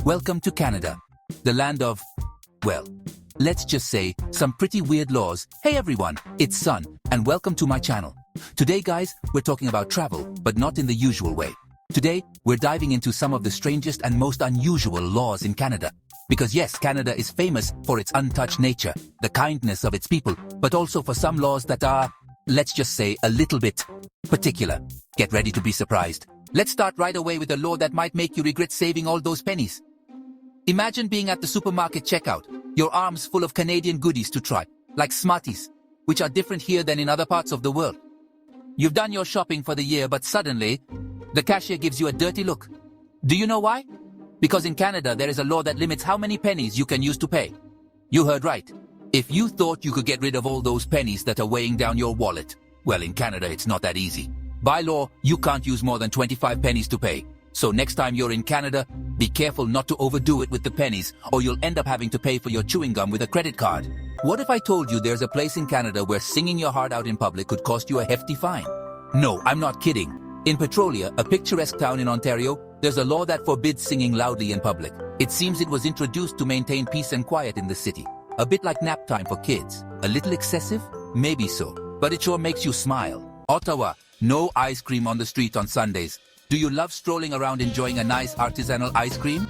Welcome to Canada, the land of, well, let's just say, some pretty weird laws. Hey everyone, it's Sun, and welcome to my channel. Today guys, we're talking about travel, but not in the usual way. Today, we're diving into some of the strangest and most unusual laws in Canada. Because yes, Canada is famous for its untouched nature, the kindness of its people, but also for some laws that are, let's just say, a little bit particular. Get ready to be surprised. Let's start right away with a law that might make you regret saving all those pennies. Imagine being at the supermarket checkout, your arms full of Canadian goodies to try, like Smarties, which are different here than in other parts of the world. You've done your shopping for the year, but suddenly, the cashier gives you a dirty look. Do you know why? Because in Canada, there is a law that limits how many pennies you can use to pay. You heard right. If you thought you could get rid of all those pennies that are weighing down your wallet, well, in Canada, it's not that easy. By law, you can't use more than 25 pennies to pay. So next time you're in Canada, be careful not to overdo it with the pennies, or you'll end up having to pay for your chewing gum with a credit card. What if I told you there's a place in Canada where singing your heart out in public could cost you a hefty fine? No, I'm not kidding. In Petrolia, a picturesque town in Ontario, there's a law that forbids singing loudly in public. It seems it was introduced to maintain peace and quiet in the city. A bit like nap time for kids. A little excessive? Maybe so. But it sure makes you smile. Ottawa, no ice cream on the street on Sundays. Do you love strolling around enjoying a nice artisanal ice cream?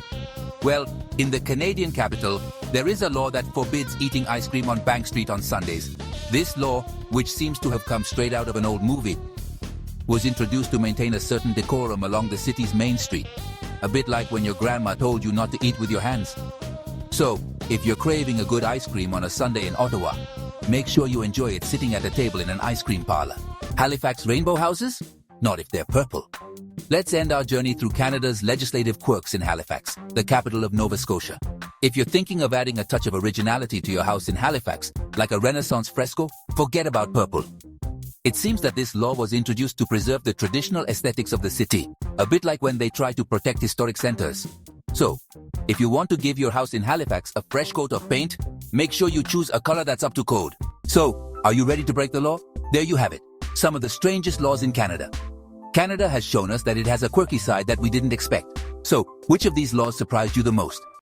Well, in the Canadian capital, there is a law that forbids eating ice cream on Bank Street on Sundays. This law, which seems to have come straight out of an old movie, was introduced to maintain a certain decorum along the city's main street. A bit like when your grandma told you not to eat with your hands. So, if you're craving a good ice cream on a Sunday in Ottawa, make sure you enjoy it sitting at a table in an ice cream parlor. Halifax rainbow houses? Not if they're purple. Let's end our journey through Canada's legislative quirks in Halifax, the capital of Nova Scotia. If you're thinking of adding a touch of originality to your house in Halifax, like a Renaissance fresco, forget about purple. It seems that this law was introduced to preserve the traditional aesthetics of the city, a bit like when they try to protect historic centers. So, if you want to give your house in Halifax a fresh coat of paint, make sure you choose a color that's up to code. So, are you ready to break the law? There you have it, some of the strangest laws in Canada. Canada has shown us that it has a quirky side that we didn't expect. So, which of these laws surprised you the most?